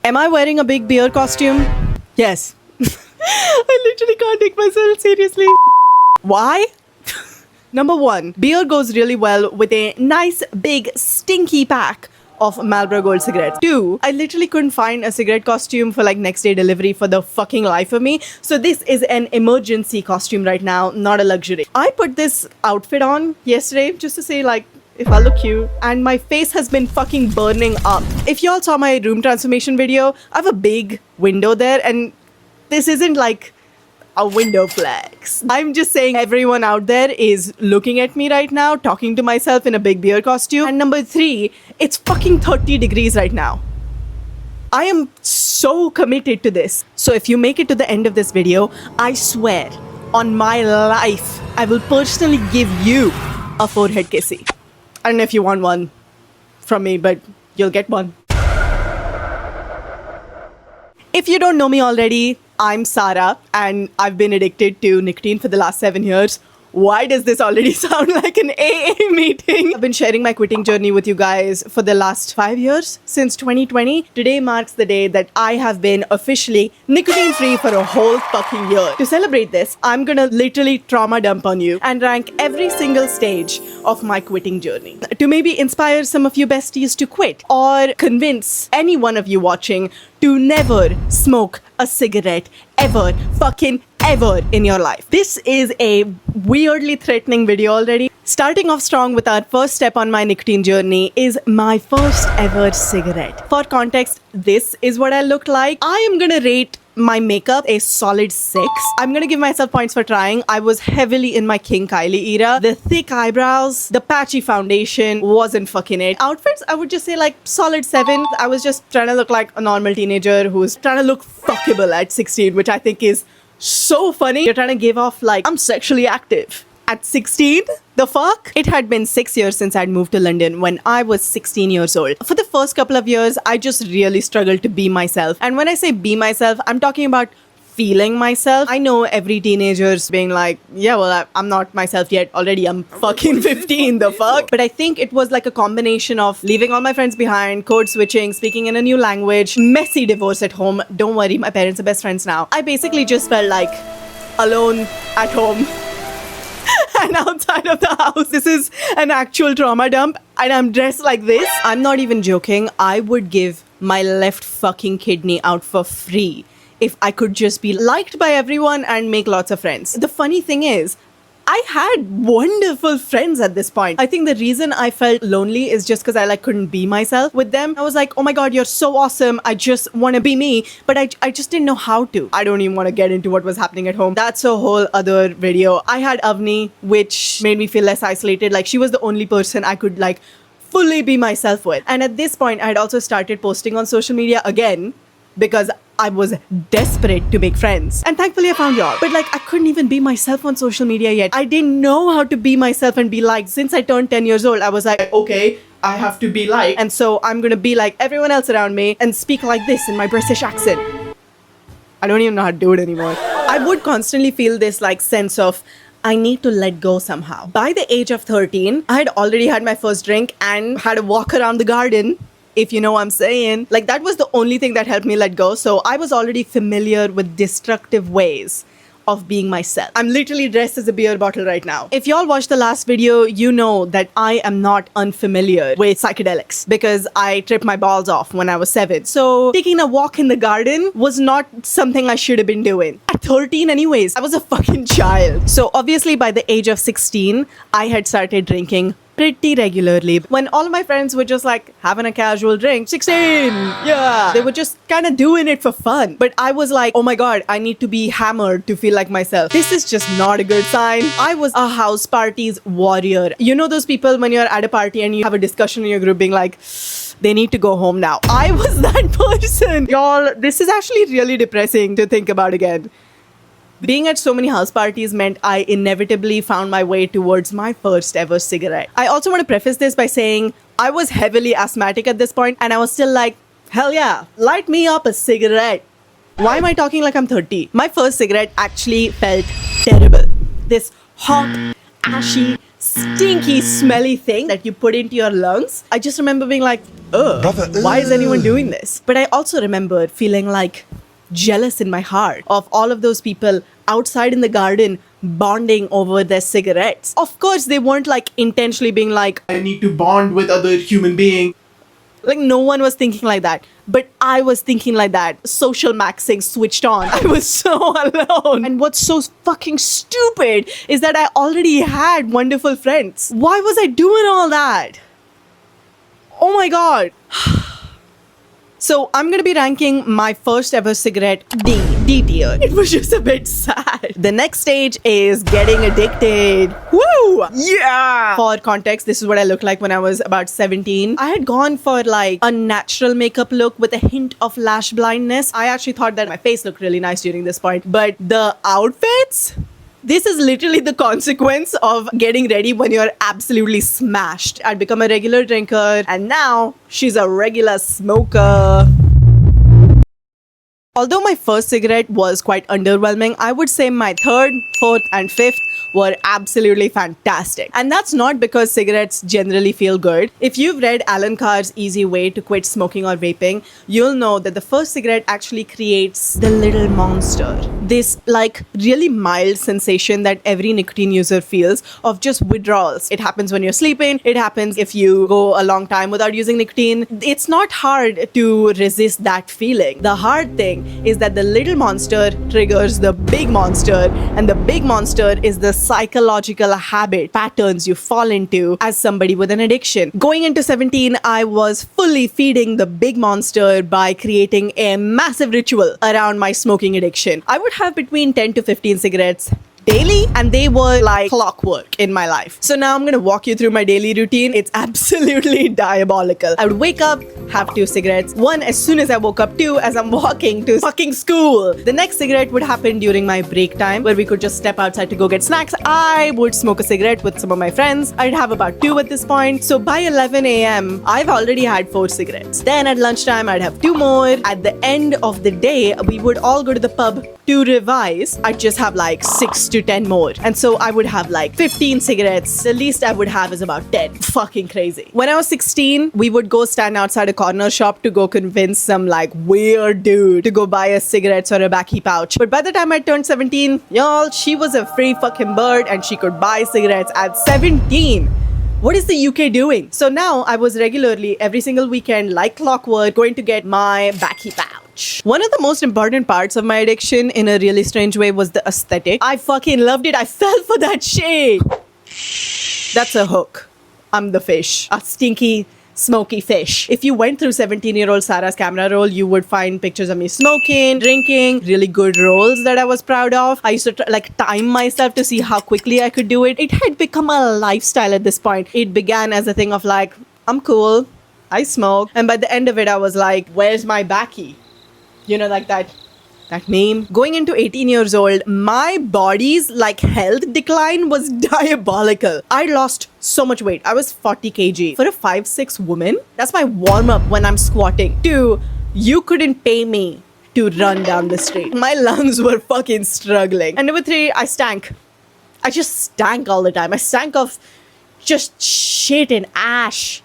Am I wearing a big beer costume? Yes. I literally can't take myself seriously. Why? Number one, beer goes really well with a nice big stinky pack of Marlboro Gold cigarettes. Two, I literally couldn't find a cigarette costume for like next day delivery for the fucking life of me. So this is an emergency costume right now, not a luxury. I put this outfit on yesterday just to say like, if I look cute, and my face has been fucking burning up. If y'all saw my room transformation video, I have a big window there, and this isn't like a window flex. I'm just saying everyone out there is looking at me right now, talking to myself in a big beer costume. And number three, it's fucking 30 degrees right now. I am so committed to this. So if you make it to the end of this video, I swear on my life, I will personally give you a forehead kissy. I don't know if you want one from me, but you'll get one. If you don't know me already, I'm Sara, and I've been addicted to nicotine for the last 7 years. Why does this already sound like an AA meeting? I've been sharing my quitting journey with you guys for the last 5 years, since 2020. Today marks the day that I have been officially nicotine-free for a whole fucking year. To celebrate this, I'm gonna literally trauma dump on you and rank every single stage of my quitting journey. To maybe inspire some of you besties to quit, or convince any one of you watching to never smoke a cigarette ever in your life. This is a weirdly threatening video already. Starting off strong with our first step on my nicotine journey is my first ever cigarette. For context, this is what I looked like. I am gonna rate my makeup a solid 6. I'm gonna give myself points for trying. I was heavily in my King Kylie era. The thick eyebrows, the patchy foundation wasn't fucking it. Outfits, I would just say like solid 7. I was just trying to look like a normal teenager who's trying to look fuckable at 16, which I think is so funny. You're trying to give off like, I'm sexually active. At 16? The fuck? It had been 6 years since I'd moved to London when I was 16 years old. For the first couple of years, I just really struggled to be myself. And when I say be myself, I'm talking about feeling myself. I know every teenager's being like, yeah, well, I'm not myself yet. Already, I'm fucking 15, the fuck? But I think it was like a combination of leaving all my friends behind, code switching, speaking in a new language, messy divorce at home. Don't worry, my parents are best friends now. I basically just felt like alone at home. And outside of the house. This is an actual trauma dump, and I'm dressed like this. I'm not even joking. I would give my left fucking kidney out for free if I could just be liked by everyone and make lots of friends. The funny thing is, I had wonderful friends at this point. I think the reason I felt lonely is just because I like couldn't be myself with them. I was like, oh my god, you're so awesome. I just want to be me. But I just didn't know how to. I don't even want to get into what was happening at home. That's a whole other video. I had Avni, which made me feel less isolated. Like she was the only person I could like fully be myself with. And at this point, I had also started posting on social media again because I was desperate to make friends. And thankfully I found y'all. But like I couldn't even be myself on social media yet. I didn't know how to be myself and be liked. Since I turned 10 years old, I was like, okay, I have to be liked. And so I'm gonna be like everyone else around me and speak like this in my British accent. I don't even know how to do it anymore. I would constantly feel this like sense of I need to let go somehow. By the age of 13, I had already had my first drink and had a walk around the garden, if you know what I'm saying. Like that was the only thing that helped me let go. So I was already familiar with destructive ways of being myself. I'm literally dressed as a beer bottle right now. If y'all watched the last video, you know that I am not unfamiliar with psychedelics because I tripped my balls off when I was 7. So taking a walk in the garden was not something I should have been doing. At 13 anyways, I was a fucking child. So obviously by the age of 16, I had started drinking pretty regularly. When all of my friends were just like having a casual drink, 16, yeah, they were just kind of doing it for fun. But I was like, oh my god, I need to be hammered to feel like myself. This is just not a good sign. I was a house parties warrior. You know those people when you're at a party and you have a discussion in your group being like, they need to go home now. I was that person. Y'all, this is actually really depressing to think about again. Being at so many house parties meant I inevitably found my way towards my first ever cigarette. I also want to preface this by saying I was heavily asthmatic at this point and I was still like, hell yeah, light me up a cigarette. Why am I talking like I'm 30? My first cigarette actually felt terrible. This hot, ashy, stinky, smelly thing that you put into your lungs. I just remember being like, ugh, why is anyone doing this? But I also remembered feeling like jealous in my heart of all of those people outside in the garden bonding over their cigarettes. Of course, they weren't like intentionally being like, I need to bond with other human beings. Like, no one was thinking like that. But I was thinking like that. Social maxing switched on. I was so alone. And what's so fucking stupid is that I already had wonderful friends. Why was I doing all that? Oh my god. So I'm gonna be ranking my first ever cigarette D tier. It was just a bit sad. The next stage is getting addicted. Woo! Yeah! For context, this is what I looked like when I was about 17. I had gone for like a natural makeup look with a hint of lash blindness. I actually thought that my face looked really nice during this point. But the outfits? This is literally the consequence of getting ready when you're absolutely smashed. I'd become a regular drinker, and now she's a regular smoker. Although my first cigarette was quite underwhelming, I would say my third, fourth, and fifth were absolutely fantastic. And that's not because cigarettes generally feel good. If you've read Alan Carr's Easy Way to Quit Smoking or Vaping, you'll know that the first cigarette actually creates the little monster. This like really mild sensation that every nicotine user feels of just withdrawals. It happens when you're sleeping. It happens if you go a long time without using nicotine. It's not hard to resist that feeling. The hard thing is that the little monster triggers the big monster, and the big monster is the psychological habit patterns you fall into as somebody with an addiction. Going into 17, I was fully feeding the big monster by creating a massive ritual around my smoking addiction. I would have between 10 to 15 cigarettes daily, and they were like clockwork in my life. So now I'm gonna walk you through my daily routine. It's absolutely diabolical. I would wake up, have 2 cigarettes. One as soon as I woke up, 2 as I'm walking to fucking school. The next cigarette would happen during my break time, where we could just step outside to go get snacks. I would smoke a cigarette with some of my friends. I'd have about 2 at this point. So by 11 a.m., I've already had 4 cigarettes. Then at lunchtime, I'd have 2 more. At the end of the day, we would all go to the pub to revise. I'd just have like 6 to 10 more. And so I would have like 15 cigarettes. The least I would have is about 10. Fucking crazy. When I was 16, we would go stand outside a corner shop to go convince some like weird dude to go buy us cigarettes or a backy pouch. But by the time I turned 17, y'all, she was a free fucking bird and she could buy cigarettes at 17. What is the UK doing? So now I was regularly every single weekend, like clockwork, going to get my backy pouch. One of the most important parts of my addiction in a really strange way was the aesthetic. I fucking loved it. I fell for that shit. That's a hook. I'm the fish. A stinky, smoky fish. If you went through 17-year-old Sara's camera roll, you would find pictures of me smoking, drinking, really good rolls that I was proud of. I used to time myself to see how quickly I could do it. It had become a lifestyle at this point. It began as a thing of like, I'm cool, I smoke. And by the end of it, I was like, where's my backy? You know, like that meme. Going into 18 years old, my body's like health decline was diabolical. I lost so much weight. I was 40 kg. For a 5'6" woman, that's my warm-up when I'm squatting. 2, you couldn't pay me to run down the street. My lungs were fucking struggling. And number 3, I stank. I just stank all the time. I stank of just shit and ash.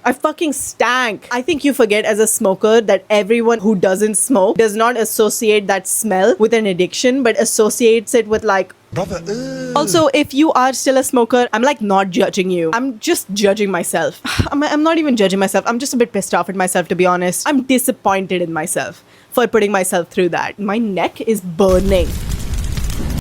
I fucking stank. I think you forget as a smoker that everyone who doesn't smoke does not associate that smell with an addiction, but associates it with like... Also, if you are still a smoker, I'm like not judging you. I'm just judging myself. I'm not even judging myself. I'm just a bit pissed off at myself, to be honest. I'm disappointed in myself for putting myself through that. My neck is burning.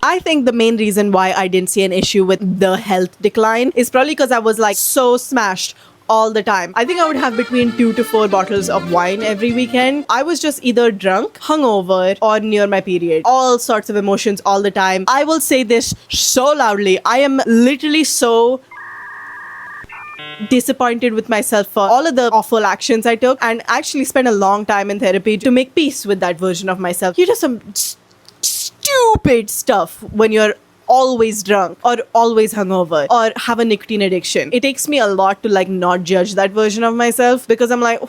I think the main reason why I didn't see an issue with the health decline is probably because I was like so smashed all the time. I think I would have between 2 to 4 bottles of wine every weekend. I was just either drunk, hungover, or near my period. All sorts of emotions all the time. I will say this so loudly. I am literally so disappointed with myself for all of the awful actions I took, and actually spent a long time in therapy to make peace with that version of myself. You do some stupid stuff when you're always drunk or always hungover or have a nicotine addiction. It takes me a lot to like not judge that version of myself because I'm like,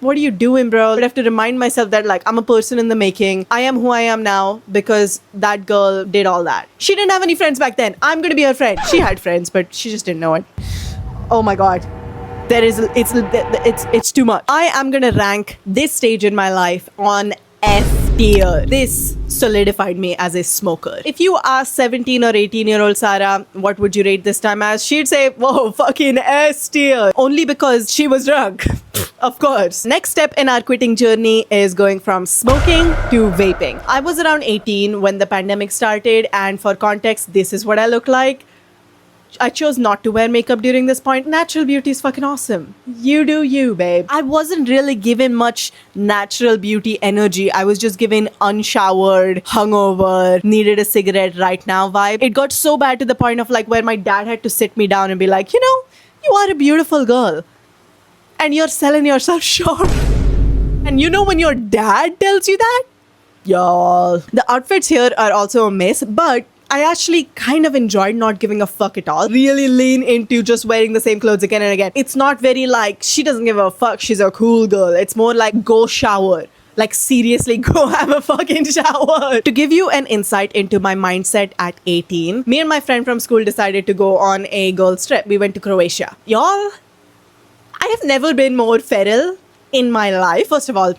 what are you doing, bro? But I have to remind myself that like I'm a person in the making. I am who I am now because that girl did all that. She didn't have any friends back then. I'm gonna be her friend. She had friends, but she just didn't know it. Oh my god. It's too much. I am gonna rank this stage in my life on F tier. This solidified me as a smoker. If you ask 17 or 18-year-old Sara, what would you rate this time as? She'd say, whoa, fucking S tier. Only because she was drunk. Of course. Next step in our quitting journey is going from smoking to vaping. I was around 18 when the pandemic started, and for context, this is what I look like. I chose not to wear makeup during this point. Natural beauty is fucking awesome. You do you, babe. I wasn't really given much natural beauty energy. I was just given unshowered, hungover, needed a cigarette right now vibe. It got so bad to the point of like where my dad had to sit me down and be like, you know, you are a beautiful girl and you're selling yourself short. And you know when your dad tells you that? Y'all. The outfits here are also a mess, but I actually kind of enjoyed not giving a fuck at all. Really lean into just wearing the same clothes again and again. It's not very like, she doesn't give a fuck, she's a cool girl. It's more like, go shower. Like seriously, go have a fucking shower. To give you an insight into my mindset at 18, me and my friend from school decided to go on a girls trip. We went to Croatia. Y'all, I have never been more feral in my life. First of all,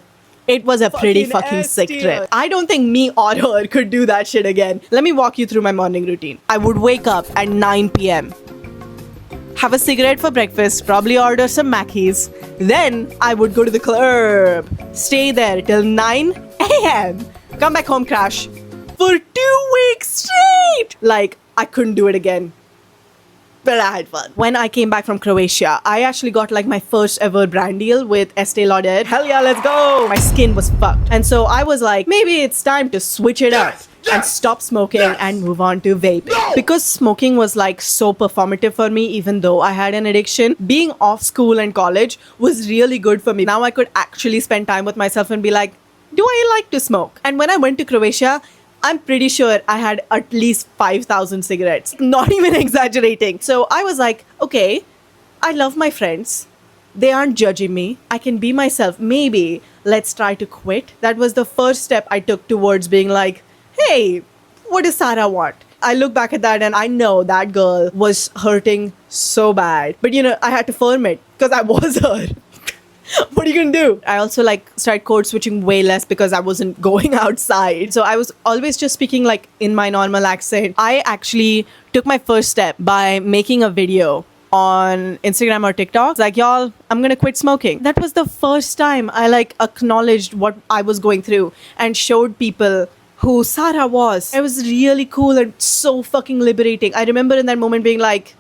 it was a pretty fucking sick trip. I don't think me or her could do that shit again. Let me walk you through my morning routine. I would wake up at 9 p.m. have a cigarette for breakfast, probably order some Mackies. Then I would go to the club, stay there till 9 a.m. Come back home, crash for 2 weeks straight. Like, I couldn't do it again. But I had fun. When I came back from Croatia, I actually got like my first ever brand deal with Estee Lauder. Hell yeah, let's go! My skin was fucked. And so I was like, maybe it's time to switch it up and stop smoking and move on to vaping. Because smoking was like so performative for me, even though I had an addiction, being off school and college was really good for me. Now I could actually spend time with myself and be like, do I like to smoke? And when I went to Croatia, I'm pretty sure I had at least 5,000 cigarettes. Not even exaggerating. So I was like, okay, I love my friends. They aren't judging me. I can be myself. Maybe let's try to quit. That was the first step I took towards being like, hey, what does Sara want? I look back at that and I know that girl was hurting so bad. But you know, I had to firm it because I was her. What are you gonna do? I also like started code switching way less because I wasn't going outside. So I was always just speaking like in my normal accent. I actually took my first step by making a video on Instagram or TikTok. It's like, y'all, I'm gonna quit smoking. That was the first time I like acknowledged what I was going through and showed people who Sara was. It was really cool and so fucking liberating. I remember in that moment being like,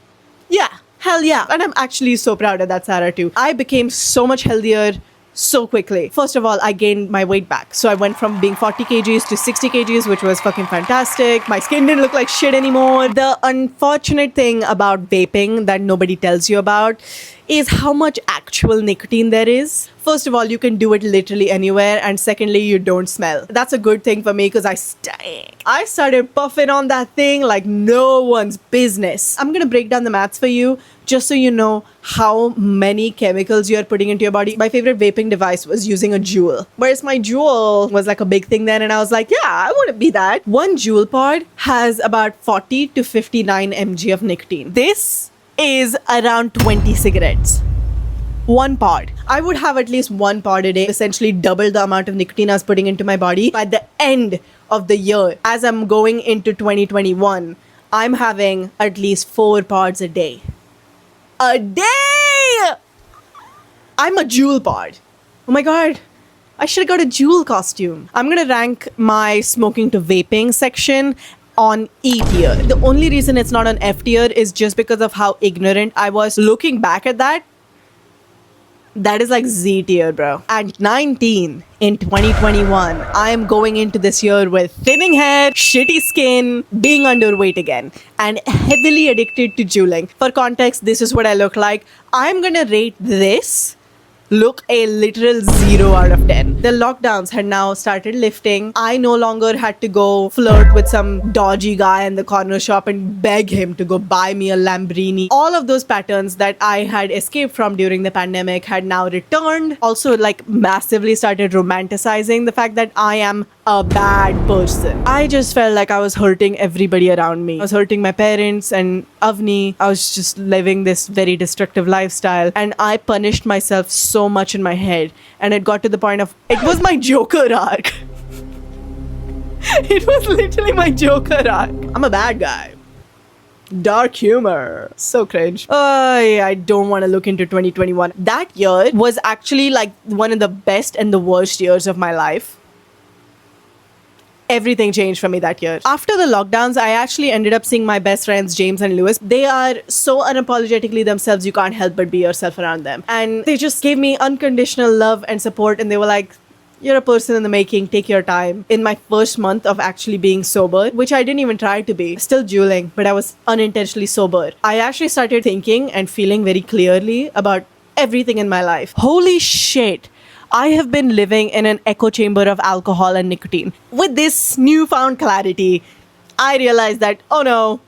yeah, hell yeah. And I'm actually so proud of that Sara too. I became so much healthier so quickly. First of all, I gained my weight back. So I went from being 40 kgs to 60 kgs, which was fucking fantastic. My skin didn't look like shit anymore. The unfortunate thing about vaping that nobody tells you about is how much actual nicotine there is. First of all, you can do it literally anywhere. And secondly, you don't smell. That's a good thing for me because I stank. I started puffing on that thing like no one's business. I'm gonna break down the maths for you just so you know how many chemicals you are putting into your body. My favorite vaping device was using a Juul. Whereas my Juul was like a big thing then and I was like, yeah, I want to be that. One Juul pod has about 40 to 59 mg of nicotine. This is around 20 cigarettes. One pod. I would have at least one pod a day, essentially double the amount of nicotine I was putting into my body. By the end of the year, as I'm going into 2021, I'm having at least 4 pods a day. A day! I'm a Juul pod. Oh my god. I should have got a Juul costume. I'm gonna rank my smoking to vaping section on E tier. The only reason it's not on F tier is just because of how ignorant I was. Looking back at that, that is like Z tier, bro. At 19 in 2021, I am going into this year with thinning hair, shitty skin, being underweight again, and heavily addicted to juuling. For context, this is what I look like. I'm gonna rate this look a literal 0 out of 10. The lockdowns had now started lifting. I no longer had to go flirt with some dodgy guy in the corner shop and beg him to go buy me a Lamborghini. All of those patterns that I had escaped from during the pandemic had now returned. Also, like, massively started romanticizing the fact that I am a bad person. I just felt like I was hurting everybody around me. I was hurting my parents and Avni. I was just living this very destructive lifestyle, and I punished myself so much in my head, and it got to the point of it was my Joker arc. It was literally my Joker arc. I'm a bad guy. Dark humor. So cringe. I don't want to look into 2021. That year was actually like one of the best and the worst years of my life. Everything changed for me that year. After the lockdowns, I actually ended up seeing my best friends, James and Lewis. They are so unapologetically themselves, you can't help but be yourself around them. And they just gave me unconditional love and support, and they were like, you're a person in the making, take your time. In my first month of actually being sober, which I didn't even try to be, still juuling, but I was unintentionally sober, I actually started thinking and feeling very clearly about everything in my life. Holy shit. I have been living in an echo chamber of alcohol and nicotine. With this newfound clarity, I realized that, oh no,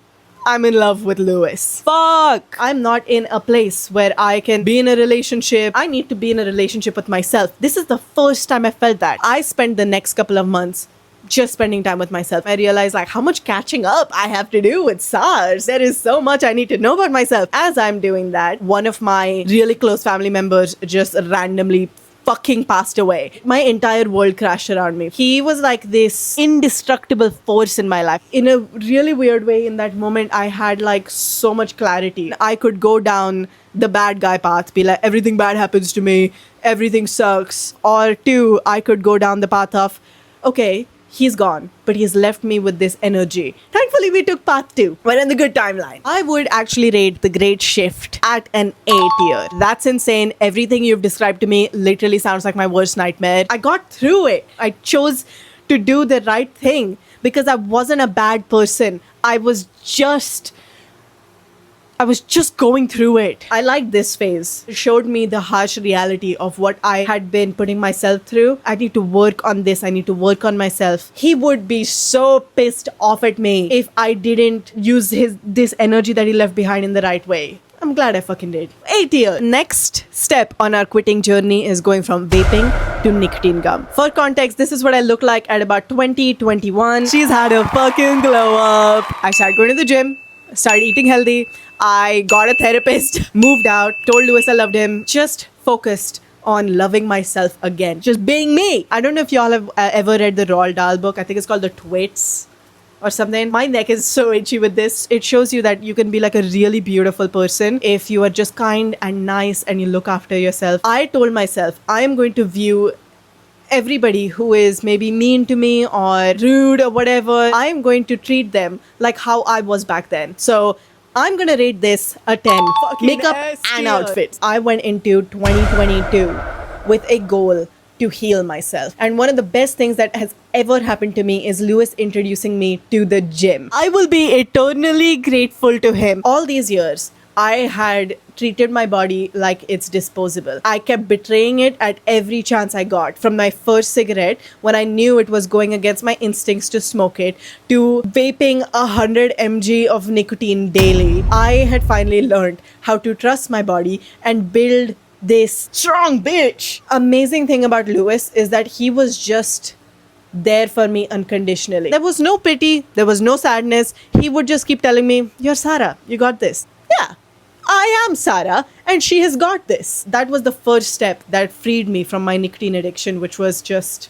I'm in love with Lewis. Fuck! I'm not in a place where I can be in a relationship. I need to be in a relationship with myself. This is the first time I felt that. I spent the next couple of months just spending time with myself. I realized like how much catching up I have to do with SARS. There is so much I need to know about myself. As I'm doing that, one of my really close family members just randomly fucking passed away. My entire world crashed around me. He was like this indestructible force in my life. In a really weird way, in that moment, I had like so much clarity. I could go down the bad guy path, be like, everything bad happens to me, everything sucks. Or two, I could go down the path of, okay, he's gone, but he's left me with this energy. Thankfully, we took path 2. We're in the good timeline. I would actually rate The Great Shift at an A tier. That's insane. Everything you've described to me literally sounds like my worst nightmare. I got through it. I chose to do the right thing because I wasn't a bad person. I was just going through it. I liked this phase. It showed me the harsh reality of what I had been putting myself through. I need to work on this. I need to work on myself. He would be so pissed off at me if I didn't use this energy that he left behind in the right way. I'm glad I fucking did. 8 tier. Next step on our quitting journey is going from vaping to nicotine gum. For context, this is what I look like at about 2021. She's had a fucking glow up. I started going to the gym, started eating healthy. I got a therapist, moved out, told Lewis I loved him, just focused on loving myself again. Just being me. I don't know if y'all have ever read the Roald Dahl book. I think it's called The Twits or something. My neck is so itchy with this. It shows you that you can be like a really beautiful person if you are just kind and nice and you look after yourself. I told myself I am going to view everybody who is maybe mean to me or rude or whatever, I am going to treat them like how I was back then. So I'm gonna rate this a 10. Fucking makeup and outfits. I went into 2022 with a goal to heal myself. And one of the best things that has ever happened to me is Lewis introducing me to the gym. I will be eternally grateful to him. All these years, I had treated my body like it's disposable. I kept betraying it at every chance I got. From my first cigarette, when I knew it was going against my instincts to smoke it, to vaping 100 mg of nicotine daily. I had finally learned how to trust my body and build this strong bitch. Amazing thing about Lewis is that he was just there for me unconditionally. There was no pity, there was no sadness. He would just keep telling me, you're Sara, you got this. Yeah, I am Sara and she has got this. That was the first step that freed me from my nicotine addiction, which was just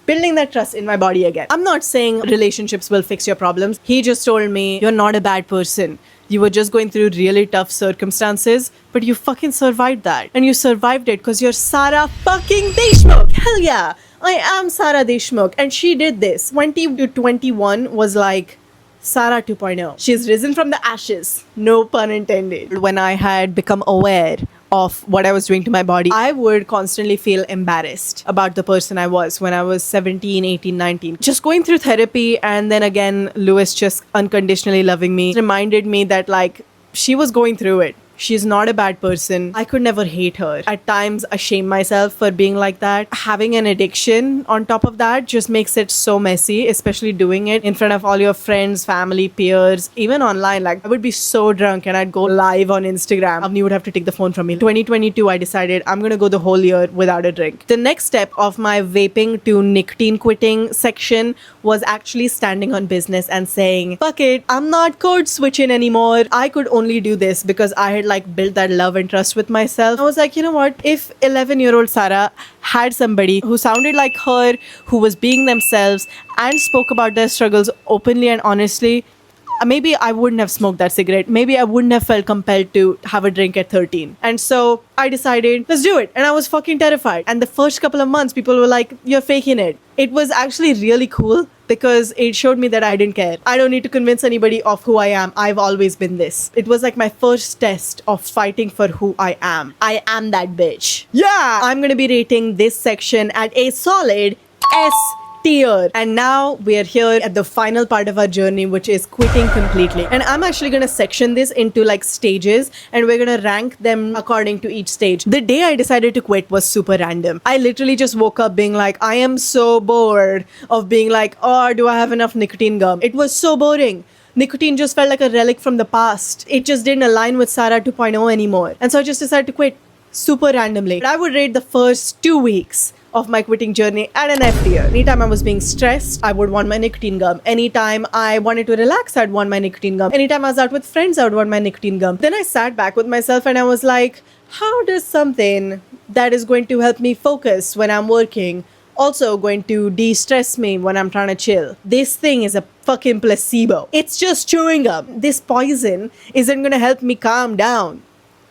building that trust in my body again. I'm not saying relationships will fix your problems. He just told me, you're not a bad person. You were just going through really tough circumstances, but you fucking survived that. And you survived it because you're Sara fucking Deshmukh. Hell yeah, I am Sara Deshmukh. And she did this. 20 to 21 was like Sara 2.0. She's risen from the ashes. No pun intended. When I had become aware of what I was doing to my body, I would constantly feel embarrassed about the person I was when I was 17, 18, 19. Just going through therapy and then again, Lewis just unconditionally loving me reminded me that like she was going through it. She's not a bad person. I could never hate her. At times, I shame myself for being like that. Having an addiction on top of that just makes it so messy, especially doing it in front of all your friends, family, peers, even online. Like, I would be so drunk and I'd go live on Instagram. Avni would have to take the phone from me. 2022, I decided I'm gonna go the whole year without a drink. The next step of my vaping to nicotine quitting section was actually standing on business and saying, fuck it, I'm not code switching anymore. I could only do this because I had like built that love and trust with myself. I was like, you know what? If 11-year-old Sara had somebody who sounded like her, who was being themselves and spoke about their struggles openly and honestly, maybe I wouldn't have smoked that cigarette. Maybe I wouldn't have felt compelled to have a drink at 13. And so I decided, let's do it. And I was fucking terrified. And the first couple of months, people were like, you're faking it. It was actually really cool because it showed me that I didn't care. I don't need to convince anybody of who I am. I've always been this. It was like my first test of fighting for who I am. I am that bitch. Yeah! I'm gonna be rating this section at a solid S tier. And now we are here at the final part of our journey, which is quitting completely. And I'm actually gonna section this into like stages and we're gonna rank them according to each stage. The day I decided to quit was super random. I literally just woke up being like, I am so bored of being like, oh, do I have enough nicotine gum? It was so boring. Nicotine just felt like a relic from the past. It just didn't align with Sara 2.0 anymore. And so I just decided to quit super randomly. I would rate the first 2 weeks of my quitting journey at an F tier. Anytime I was being stressed, I would want my nicotine gum. Anytime I wanted to relax, I'd want my nicotine gum. Anytime I was out with friends, I would want my nicotine gum. Then I sat back with myself and I was like, how does something that is going to help me focus when I'm working also going to de-stress me when I'm trying to chill? This thing is a fucking placebo. It's just chewing gum. This poison isn't gonna help me calm down.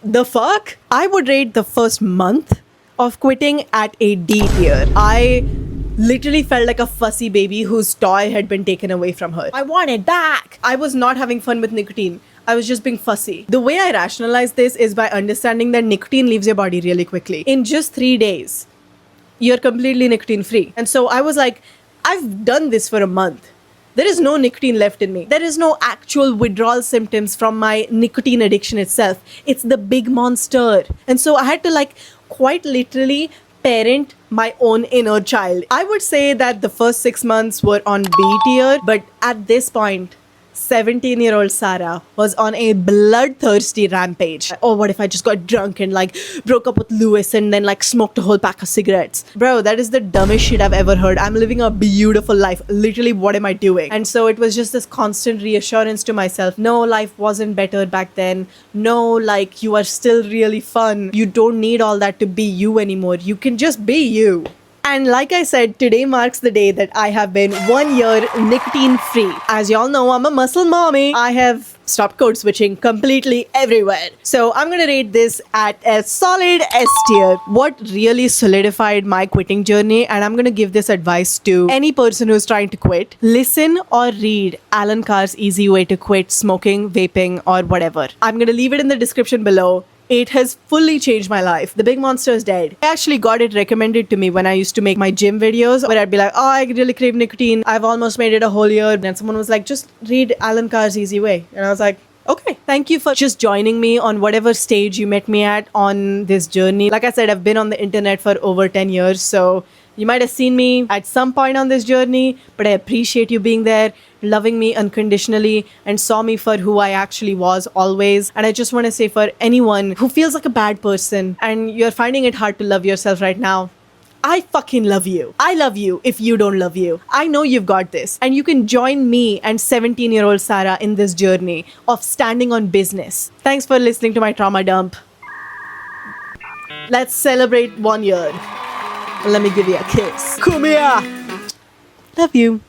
The fuck? I would rate the first month of quitting at a D tier. I literally felt like a fussy baby whose toy had been taken away from her. I want it back. I was not having fun with nicotine. I was just being fussy. The way I rationalize this is by understanding that nicotine leaves your body really quickly. In just 3 days, you're completely nicotine free. And so I was like, I've done this for a month. There is no nicotine left in me. There is no actual withdrawal symptoms from my nicotine addiction itself. It's the big monster. And so I had to like quite literally parent my own inner child. I would say that the first 6 months were on B tier, but at this point, 17-year-old Sara was on a bloodthirsty rampage. Oh, what if I just got drunk and like broke up with Lewis and then like smoked a whole pack of cigarettes? Bro, that is the dumbest shit I've ever heard. I'm living a beautiful life. Literally, what am I doing? And so it was just this constant reassurance to myself. No, life wasn't better back then. No, like you are still really fun. You don't need all that to be you anymore. You can just be you. And like I said, today marks the day that I have been 1 year nicotine free. As y'all know, I'm a muscle mommy. I have stopped code switching completely everywhere. So I'm gonna rate this at a solid S tier. What really solidified my quitting journey, and I'm gonna give this advice to any person who's trying to quit, listen or read Alan Carr's Easy Way to Quit Smoking, Vaping, or whatever. I'm gonna leave it in the description below. It has fully changed my life. The big monster is dead. I actually got it recommended to me when I used to make my gym videos where I'd be like, oh, I really crave nicotine. I've almost made it a whole year. And someone was like, just read Alan Carr's Easy Way. And I was like, okay, thank you for just joining me on whatever stage you met me at on this journey. Like I said, I've been on the internet for over 10 years. So you might have seen me at some point on this journey, but I appreciate you being there, loving me unconditionally, and saw me for who I actually was always. And I just want to say, for anyone who feels like a bad person and you're finding it hard to love yourself right now, I fucking love you. I love you if you don't love you. I know you've got this. And you can join me and 17-year-old Sara in this journey of standing on business. Thanks for listening to my trauma dump. Let's celebrate 1 year. Let me give you a kiss. Come here. Love you.